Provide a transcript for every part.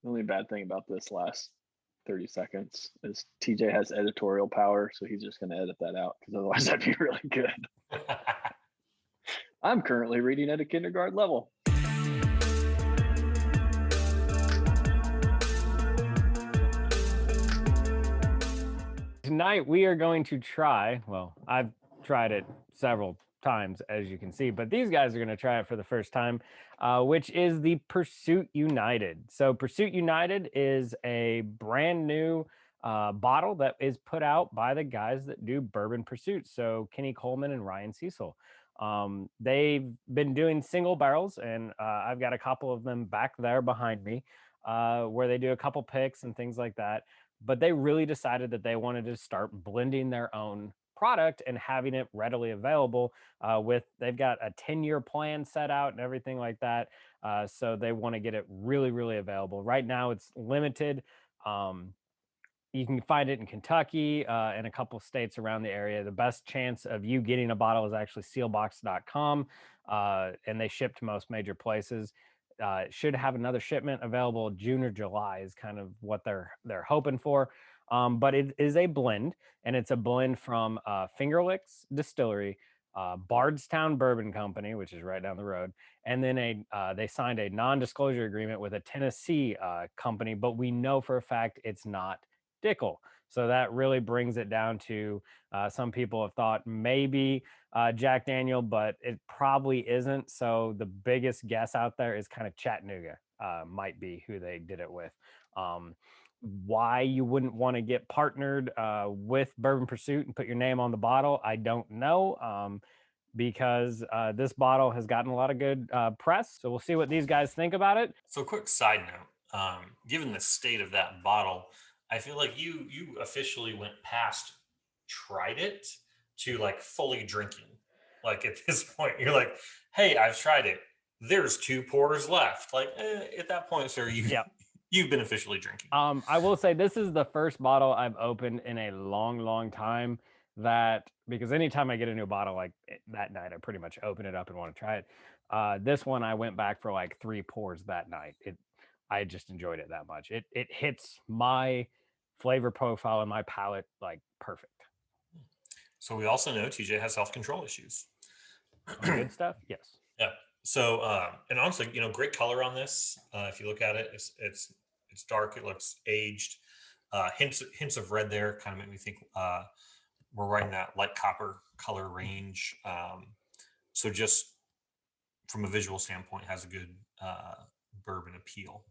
The only bad thing about this last 30 seconds is TJ has editorial power, so he's just going to edit that out because otherwise that'd be really good. I'm currently reading at a kindergarten level. Tonight we are going to try, well, I've tried it several times, as you can see, but these guys are going to try it for the first time, which is the Pursuit United. So Pursuit United is a brand new bottle that is put out by the guys that do Bourbon Pursuit. So Kenny Coleman and Ryan Cecil. They've been doing single barrels, and I've got a couple of them back there behind me, where they do a couple picks and things like that. But they really decided that they wanted to start blending their own product and having it readily available. They've got a 10-year plan set out and everything like that. So they want to get it really, really available. Right now it's limited. You can find it in Kentucky and a couple states around the area. The best chance of you getting a bottle is actually sealbox.com, and they ship to most major places. Should have another shipment available June or July is kind of what they're hoping for. But it is a blend, and it's a blend from Finger Licks Distillery, Bardstown Bourbon Company, which is right down the road, and then they signed a non-disclosure agreement with a Tennessee company, but we know for a fact it's not Dickel. So that really brings it down to some people have thought maybe Jack Daniel, but it probably isn't. So the biggest guess out there is kind of Chattanooga might be who they did it with. Why you wouldn't want to get partnered with Bourbon Pursuit and put your name on the bottle, I don't know. Because this bottle has gotten a lot of good press. So we'll see what these guys think about it. So quick side note, given the state of that bottle, I feel like you officially went past tried it to like fully drinking. Like at this point, you're like, hey, I've tried it. There's 2 pours left. Like at that point, sir, you've been officially drinking. I will say this is the first bottle I've opened in a long, long time because anytime I get a new bottle like that night, I pretty much open it up and want to try it. This one I went back for like 3 pours that night. I just enjoyed it that much. It hits my flavor profile and my palate like perfect. So we also know TJ has self-control issues. Good stuff. Yes. Yeah. So and honestly, great color on this. If you look at it, it's dark. It looks aged. Hints of red there kind of make me think we're right in that light copper color range. So just from a visual standpoint, has a good bourbon appeal.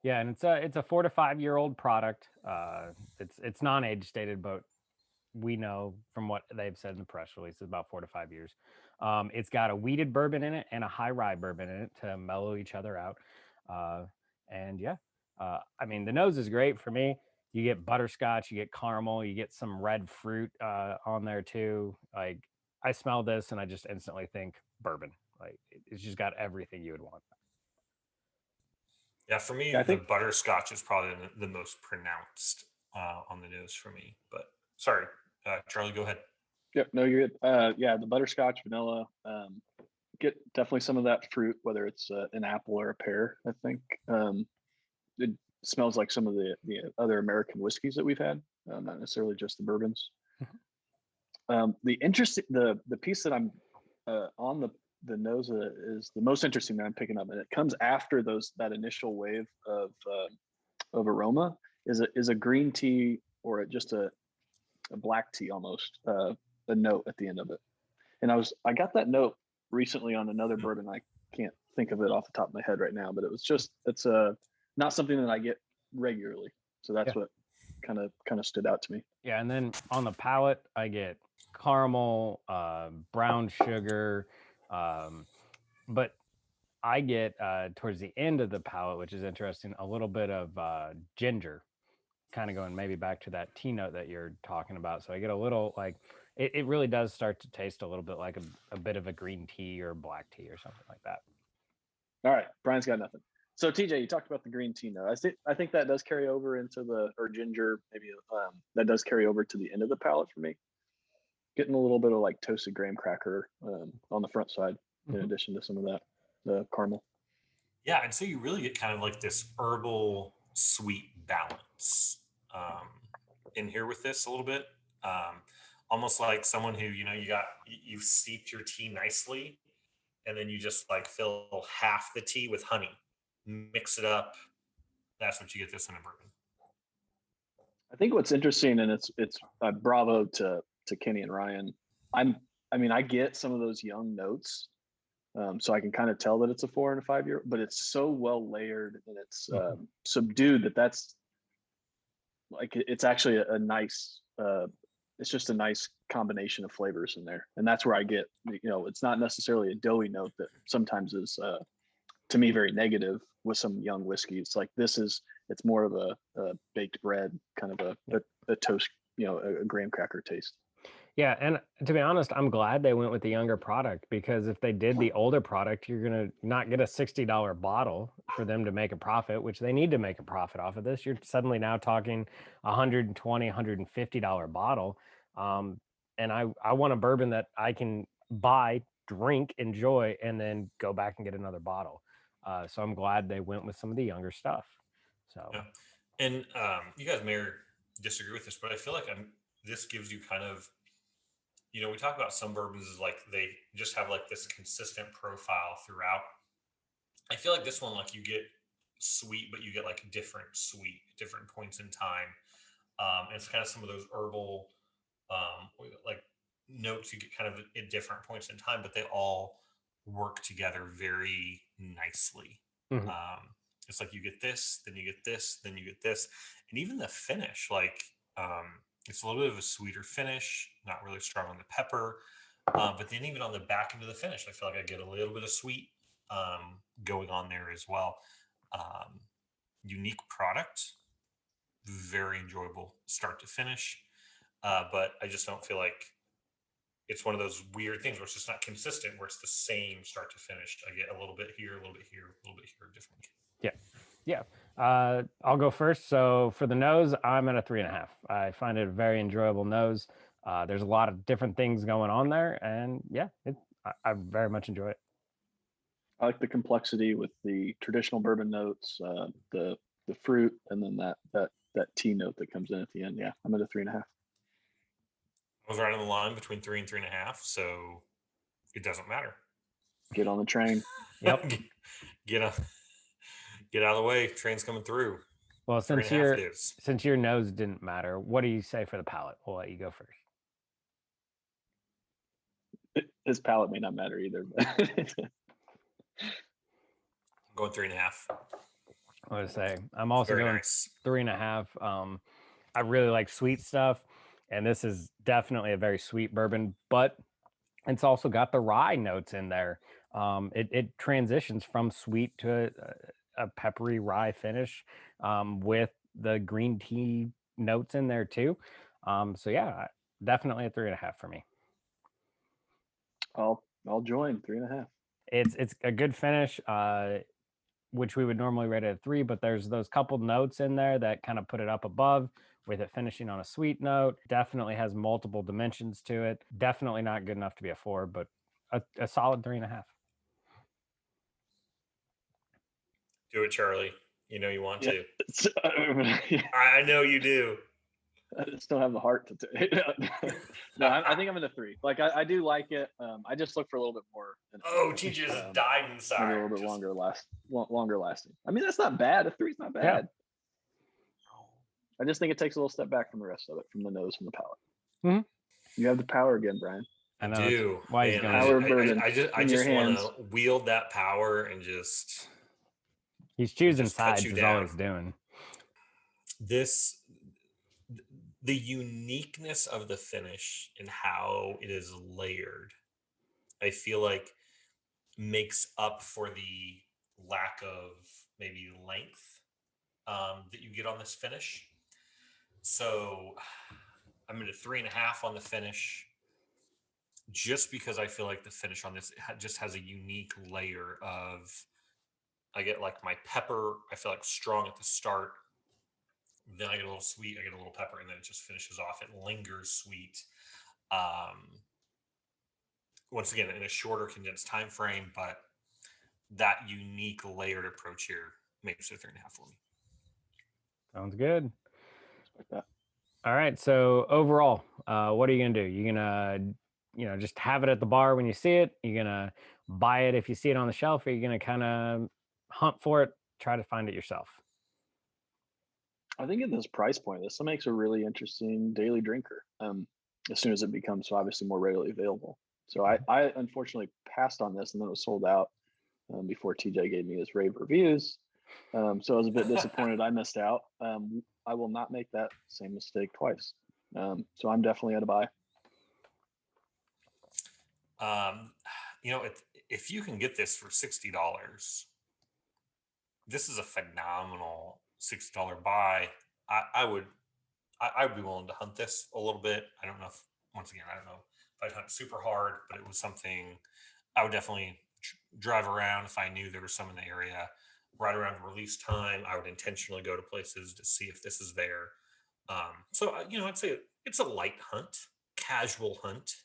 Yeah, and it's a 4 to 5 year old product. It's non-age stated, but we know from what they've said in the press release is about 4 to 5 years. It's got a wheated bourbon in it and a high rye bourbon in it to mellow each other out. And yeah, I mean, the nose is great for me. You get butterscotch, you get caramel, you get some red fruit on there too. Like I smell this and I just instantly think bourbon. Like it's just got everything you would want. Yeah, for me, the butterscotch is probably the most pronounced on the nose for me. But sorry, Charlie, go ahead. Yep, no, you're good. Yeah, the butterscotch, vanilla. Get definitely some of that fruit, whether it's an apple or a pear. I think it smells like some of the other American whiskeys that we've had, not necessarily just the bourbons. The piece that I'm on the nose is the most interesting that I'm picking up, and it comes after that initial wave of aroma. Is a green tea or just a black tea almost, a note at the end of it. And I got that note recently on another bourbon. I can't think of it off the top of my head right now, but it's not something that I get regularly. So that's what kind of stood out to me. Yeah. And then on the palate, I get caramel, brown sugar, but I get towards the end of the palate, which is interesting, a little bit of ginger, kind of going maybe back to that tea note that you're talking about. So I get a little like it really does start to taste a little bit like a bit of a green tea or black tea or something like that. All right, Brian's got nothing. So TJ, you talked about the green tea note. I think that does carry over into or ginger, maybe that does carry over to the end of the palate for me. Getting a little bit of like toasted graham cracker on the front side, in addition to some of that the caramel. Yeah, and so you really get kind of like this herbal sweet balance in here with this a little bit. Um, Almost like someone who, you've steeped your tea nicely, and then you just like fill half the tea with honey, mix it up. That's what you get this in a bourbon. I think what's interesting, and it's bravo to Kenny and Ryan. I mean, I get some of those young notes, so I can kind of tell that it's a 4 and a 5 year, but it's so well layered and it's subdued that's like it's actually a nice. It's just a nice combination of flavors in there, and that's where I get. It's not necessarily a doughy note that sometimes is to me very negative with some young whiskey. It's like it's more of a baked bread kind of a toast, a graham cracker taste. Yeah, and to be honest, I'm glad they went with the younger product, because if they did the older product, you're gonna not get a $60 bottle for them to make a profit, which they need to make a profit off of this. You're suddenly now talking $120, $150 bottle. And I want a bourbon that I can buy, drink, enjoy, and then go back and get another bottle. So I'm glad they went with some of the younger stuff. So Yeah. And you guys may disagree with this, but I feel like this gives you kind of, we talk about some bourbons as like they just have like this consistent profile throughout. I feel like this one, like you get sweet, but you get like different sweet, different points in time. And it's kind of some of those herbal, like notes you get kind of at different points in time, but they all work together very nicely. mhm. It's like you get this, then you get this, then you get this, and even the finish, like it's a little bit of a sweeter finish, not really strong on the pepper, but then even on the back end of the finish, I feel like I get a little bit of sweet going on there as well. Um, Unique product, very enjoyable start to finish, but I just don't feel like it's one of those weird things where it's just not consistent, where it's the same start to finish. I get a little bit here, a little bit here, a little bit here, different. Yeah. Yeah. I'll go first. So for the nose, I'm at a 3.5. I find it a very enjoyable nose. There's a lot of different things going on there, and yeah, I very much enjoy it. I like the complexity with the traditional bourbon notes, the fruit, and then that tea note that comes in at the end. Yeah, I'm at a 3.5. I was right on the line between 3 and 3.5, so it doesn't matter. Get on the train. Yep. get out, get out of the way. Train's coming through. Well, 3.5 it is. since your nose didn't matter, what do you say for the palate? We'll let you go first. His palate may not matter either, but I'm going 3.5. I would say I'm also Very going nice. 3.5. I really like sweet stuff, and this is definitely a very sweet bourbon, but it's also got the rye notes in there. It transitions from sweet to a peppery rye finish, with the green tea notes in there too. So yeah, definitely a 3.5 for me. I'll join 3.5. It's a good finish, which we would normally rate at a 3, but there's those couple notes in there that kind of put it up above, with it finishing on a sweet note. Definitely has multiple dimensions to it. Definitely not good enough to be a 4, but a solid 3.5. Do it, Charlie. You know you want Yeah. to. I know you do. I just don't have the heart to. No, I think I'm in a 3. Like I do like it. I just look for a little bit more. TJ just died inside. Maybe a little bit longer lasting. I mean, that's not bad. A 3's not bad. I just think it takes a little step back from the rest of it, from the nose, from the palate. Mm-hmm. You have the power again, Brian. I do. Why he's Man, going. I just want to wield that power and just. He's choosing sides. Is all he's doing. The uniqueness of the finish and how it is layered, I feel like makes up for the lack of maybe length that you get on this finish. So I'm at a 3.5 on the finish, just because I feel like the finish on this just has a unique layer of, I get like my pepper, I feel like strong at the start. Then I get a little sweet, I get a little pepper, and then it just finishes off. It lingers sweet. Once again, in a shorter condensed time frame, but that unique layered approach here makes it 3.5 for me. Sounds good. Like that. All right. So overall, what are you gonna do? You're gonna, just have it at the bar when you see it. You're gonna buy it if you see it on the shelf. Or you're gonna kind of hunt for it, try to find it yourself. I think at this price point, this makes a really interesting daily drinker. As soon as it becomes obviously more readily available. So I unfortunately passed on this, and then it was sold out before TJ gave me his rave reviews. So I was a bit disappointed I missed out. I will not make that same mistake twice. So I'm definitely at a buy. If you can get this for $60, this is a phenomenal $60 buy. I would be willing to hunt this a little bit. I don't know if I'd hunt super hard, but it was something I would definitely drive around if I knew there was some in the area. Right around release time, I would intentionally go to places to see if this is there. So I'd say it's a light hunt, casual hunt.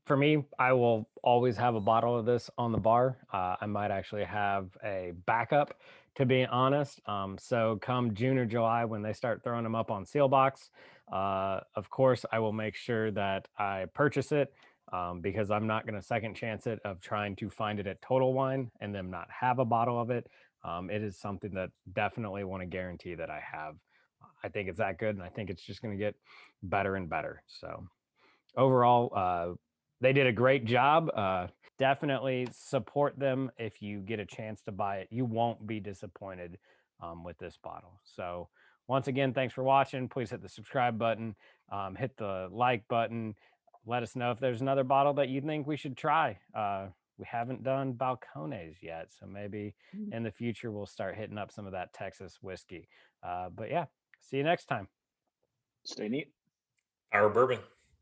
For me, I will always have a bottle of this on the bar. I might actually have a backup, to be honest. So come June or July, when they start throwing them up on Sealbox, of course, I will make sure that I purchase it because I'm not going to second chance it of trying to find it at Total Wine and them not have a bottle of it. It is something that definitely want to guarantee that I have. I think it's that good, and I think it's just going to get better and better. So overall, they did a great job. Definitely support them if you get a chance to buy it. You won't be disappointed with this bottle. So once again, thanks for watching. Please hit the subscribe button, hit the like button. Let us know if there's another bottle that you think we should try. We haven't done Balcones yet, so maybe in the future we'll start hitting up some of that Texas whiskey. But yeah, see you next time. Stay neat. Our bourbon.